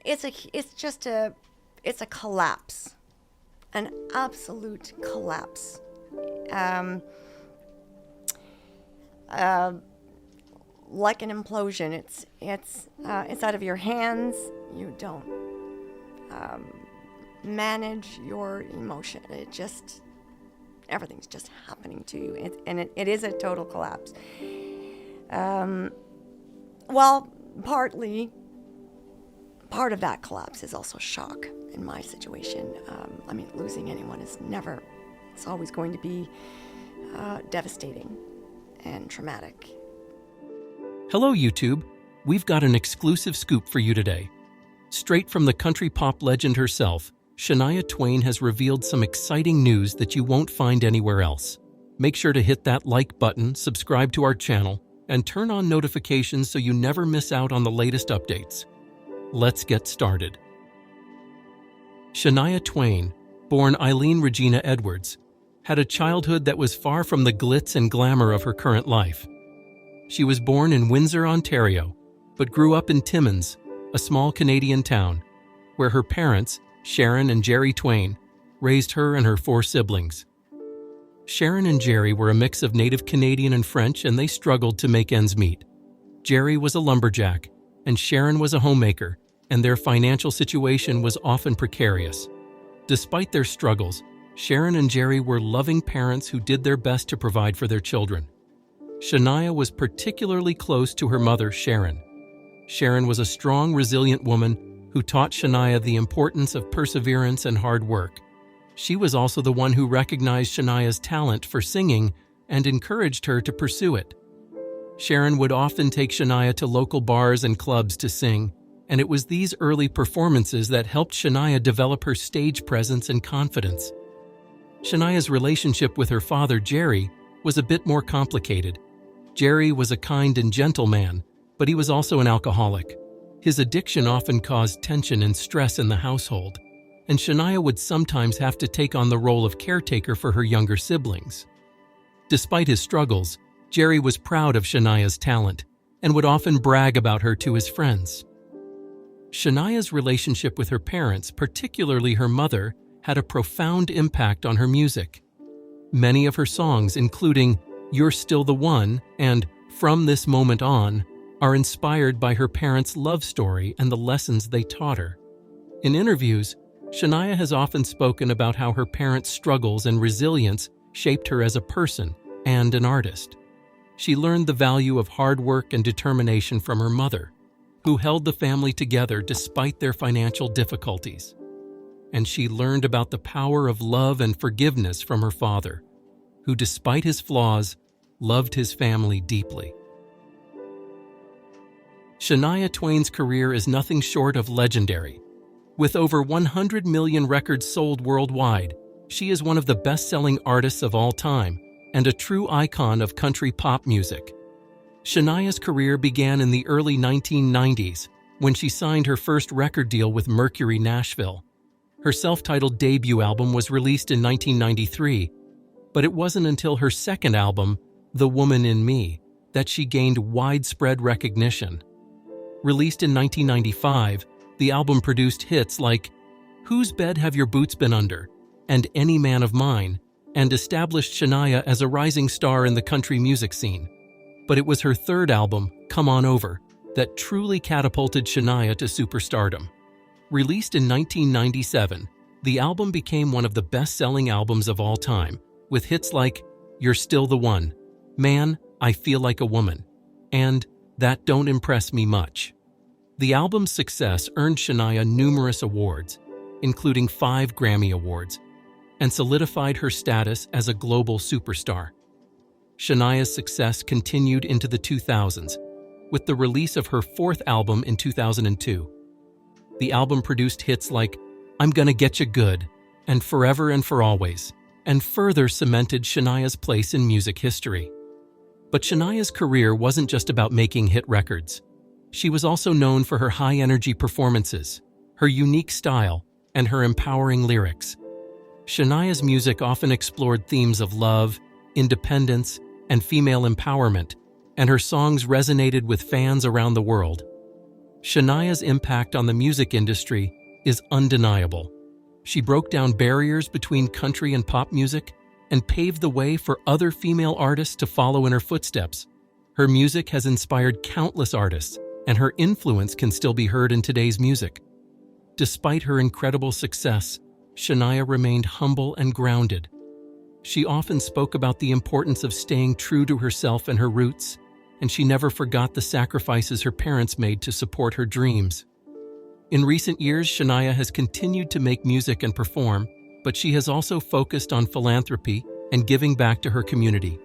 it's a collapse, an absolute collapse. Like an implosion. It's out of your hands. You don't manage your emotion. Everything's just happening to you, it is a total collapse. Well, part of that collapse is also shock in my situation. Losing anyone it's always going to be devastating and traumatic. Hello, YouTube. We've got an exclusive scoop for you today. Straight from the country pop legend herself, Shania Twain has revealed some exciting news that you won't find anywhere else. Make sure to hit that like button, subscribe to our channel, and turn on notifications so you never miss out on the latest updates. Let's get started. Shania Twain, born Eileen Regina Edwards, had a childhood that was far from the glitz and glamour of her current life. She was born in Windsor, Ontario, but grew up in Timmins, a small Canadian town, where her parents, Sharon and Jerry Twain, raised her and her 4 siblings. Sharon and Jerry were a mix of native Canadian and French, and they struggled to make ends meet. Jerry was a lumberjack, and Sharon was a homemaker, and their financial situation was often precarious. Despite their struggles, Sharon and Jerry were loving parents who did their best to provide for their children. Shania was particularly close to her mother, Sharon. Sharon was a strong, resilient woman who taught Shania the importance of perseverance and hard work. She was also the one who recognized Shania's talent for singing and encouraged her to pursue it. Sharon would often take Shania to local bars and clubs to sing, and it was these early performances that helped Shania develop her stage presence and confidence. Shania's relationship with her father, Jerry, was a bit more complicated. Jerry was a kind and gentle man, but he was also an alcoholic. His addiction often caused tension and stress in the household, and Shania would sometimes have to take on the role of caretaker for her younger siblings. Despite his struggles, Jerry was proud of Shania's talent and would often brag about her to his friends. Shania's relationship with her parents, particularly her mother, had a profound impact on her music. Many of her songs, including "You're Still the One" and "From This Moment On," are inspired by her parents' love story and the lessons they taught her. In interviews, Shania has often spoken about how her parents' struggles and resilience shaped her as a person and an artist. She learned the value of hard work and determination from her mother, who held the family together despite their financial difficulties. And she learned about the power of love and forgiveness from her father, who, despite his flaws, loved his family deeply. Shania Twain's career is nothing short of legendary. With over 100 million records sold worldwide, she is one of the best-selling artists of all time and a true icon of country pop music. Shania's career began in the early 1990s when she signed her first record deal with Mercury Nashville. Her self-titled debut album was released in 1993, but it wasn't until her second album, The Woman in Me, that she gained widespread recognition. Released in 1995, the album produced hits like "Whose Bed Have Your Boots Been Under" and "Any Man of Mine," and established Shania as a rising star in the country music scene. But it was her third album, Come On Over, that truly catapulted Shania to superstardom. Released in 1997, the album became one of the best-selling albums of all time, with hits like "You're Still the One," "Man, I Feel Like a Woman," and "That Don't Impress Me Much." The album's success earned Shania numerous awards, including 5 Grammy Awards, and solidified her status as a global superstar. Shania's success continued into the 2000s, with the release of her 4th album in 2002. The album produced hits like "I'm Gonna Get You Good" and "Forever and For Always," and further cemented Shania's place in music history. But Shania's career wasn't just about making hit records. She was also known for her high-energy performances, her unique style, and her empowering lyrics. Shania's music often explored themes of love, independence, and female empowerment, and her songs resonated with fans around the world. Shania's impact on the music industry is undeniable. She broke down barriers between country and pop music and paved the way for other female artists to follow in her footsteps. Her music has inspired countless artists, and her influence can still be heard in today's music. Despite her incredible success, Shania remained humble and grounded. She often spoke about the importance of staying true to herself and her roots, and she never forgot the sacrifices her parents made to support her dreams. In recent years, Shania has continued to make music and perform, but she has also focused on philanthropy and giving back to her community.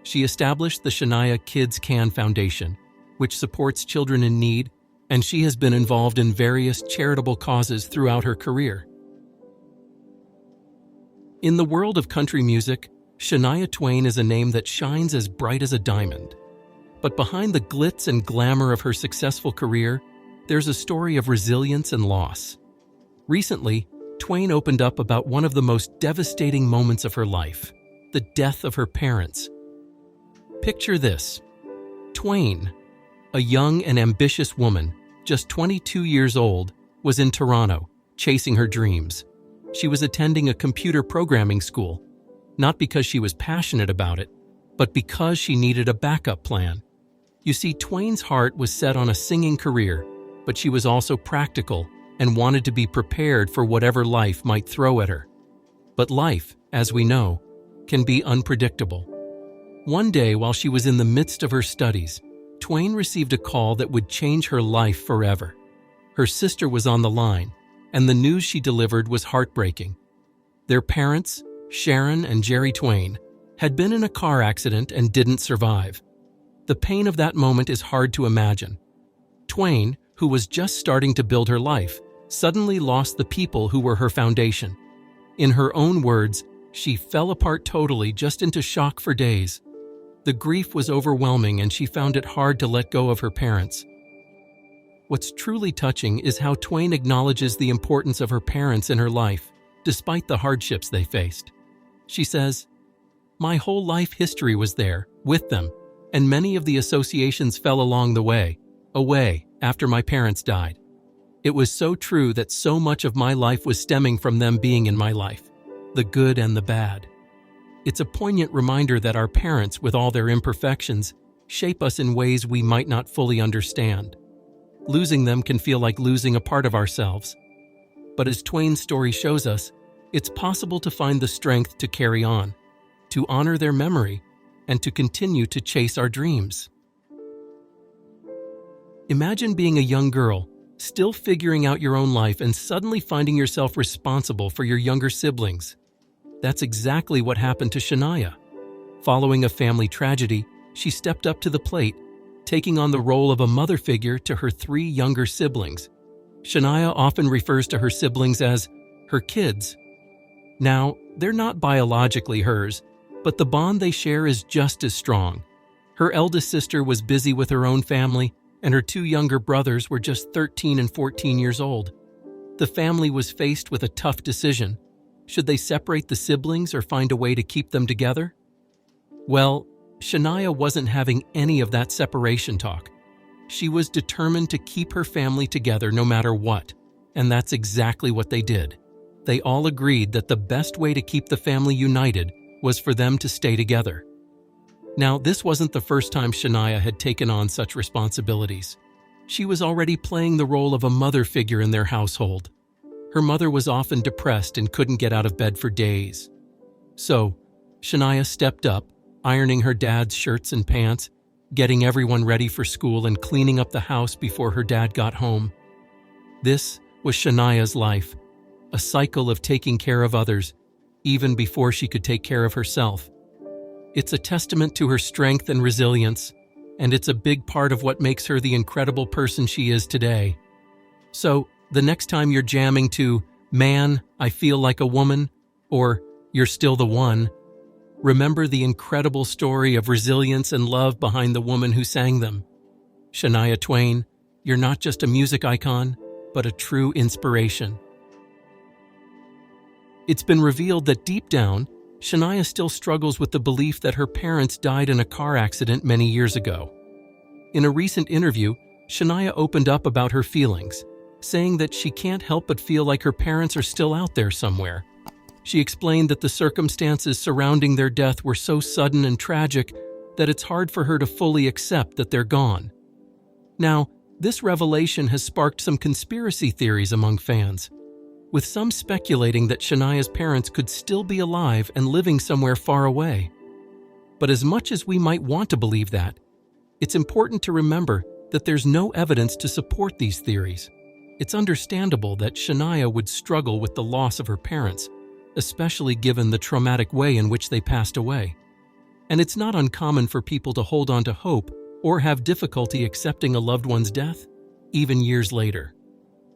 She established the Shania Kids Can Foundation, which supports children in need, and she has been involved in various charitable causes throughout her career. In the world of country music, Shania Twain is a name that shines as bright as a diamond. But behind the glitz and glamour of her successful career, there's a story of resilience and loss. Recently, Twain opened up about one of the most devastating moments of her life, the death of her parents. Picture this. Twain, a young and ambitious woman, just 22 years old, was in Toronto, chasing her dreams. She was attending a computer programming school, not because she was passionate about it, but because she needed a backup plan. You see, Twain's heart was set on a singing career, but she was also practical and wanted to be prepared for whatever life might throw at her. But life, as we know, can be unpredictable. One day, while she was in the midst of her studies, Twain received a call that would change her life forever. Her sister was on the line, and the news she delivered was heartbreaking. Their parents, Sharon and Jerry Twain, had been in a car accident and didn't survive. The pain of that moment is hard to imagine. Twain, who was just starting to build her life, suddenly lost the people who were her foundation. In her own words, she fell apart totally, just into shock for days. The grief was overwhelming and she found it hard to let go of her parents. What's truly touching is how Twain acknowledges the importance of her parents in her life, despite the hardships they faced. She says, "My whole life history was there, with them, and many of the associations fell along the way, away, after my parents died. It was so true that so much of my life was stemming from them being in my life, the good and the bad." It's a poignant reminder that our parents, with all their imperfections, shape us in ways we might not fully understand. Losing them can feel like losing a part of ourselves. But as Twain's story shows us, it's possible to find the strength to carry on, to honor their memory, and to continue to chase our dreams. Imagine being a young girl, still figuring out your own life and suddenly finding yourself responsible for your younger siblings. That's exactly what happened to Shania. Following a family tragedy, she stepped up to the plate, taking on the role of a mother figure to her 3 younger siblings. Shania often refers to her siblings as her kids. Now, they're not biologically hers, but the bond they share is just as strong. Her eldest sister was busy with her own family, and her 2 younger brothers were just 13 and 14 years old. The family was faced with a tough decision. Should they separate the siblings or find a way to keep them together? Well, Shania wasn't having any of that separation talk. She was determined to keep her family together no matter what, and that's exactly what they did. They all agreed that the best way to keep the family united was for them to stay together. Now, this wasn't the first time Shania had taken on such responsibilities. She was already playing the role of a mother figure in their household. Her mother was often depressed and couldn't get out of bed for days. So, Shania stepped up, ironing her dad's shirts and pants, getting everyone ready for school and cleaning up the house before her dad got home. This was Shania's life, a cycle of taking care of others, even before she could take care of herself. It's a testament to her strength and resilience, and it's a big part of what makes her the incredible person she is today. So, the next time you're jamming to "Man, I Feel Like a Woman" or "You're Still the One," remember the incredible story of resilience and love behind the woman who sang them. Shania Twain, you're not just a music icon, but a true inspiration. It's been revealed that deep down, Shania still struggles with the belief that her parents died in a car accident many years ago. In a recent interview, Shania opened up about her feelings, saying that she can't help but feel like her parents are still out there somewhere. She explained that the circumstances surrounding their death were so sudden and tragic that it's hard for her to fully accept that they're gone. Now, this revelation has sparked some conspiracy theories among fans, with some speculating that Shania's parents could still be alive and living somewhere far away. But as much as we might want to believe that, it's important to remember that there's no evidence to support these theories. It's understandable that Shania would struggle with the loss of her parents, especially given the traumatic way in which they passed away. And it's not uncommon for people to hold on to hope or have difficulty accepting a loved one's death, even years later.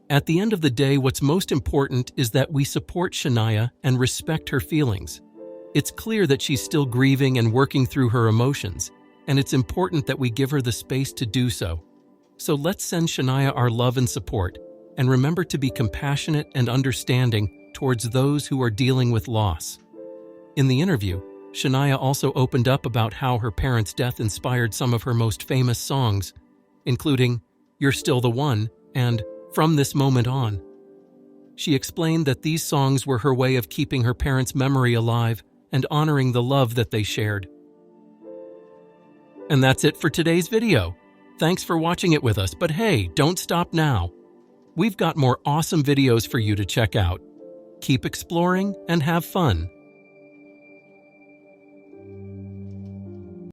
At the end of the day, what's most important is that we support Shania and respect her feelings. It's clear that she's still grieving and working through her emotions, and it's important that we give her the space to do so. So let's send Shania our love and support, and remember to be compassionate and understanding towards those who are dealing with loss. In the interview, Shania also opened up about how her parents' death inspired some of her most famous songs, including "You're Still the One" and "From This Moment On." She explained that these songs were her way of keeping her parents' memory alive and honoring the love that they shared. And that's it for today's video. Thanks for watching it with us, but hey, don't stop now. We've got more awesome videos for you to check out. Keep exploring and have fun.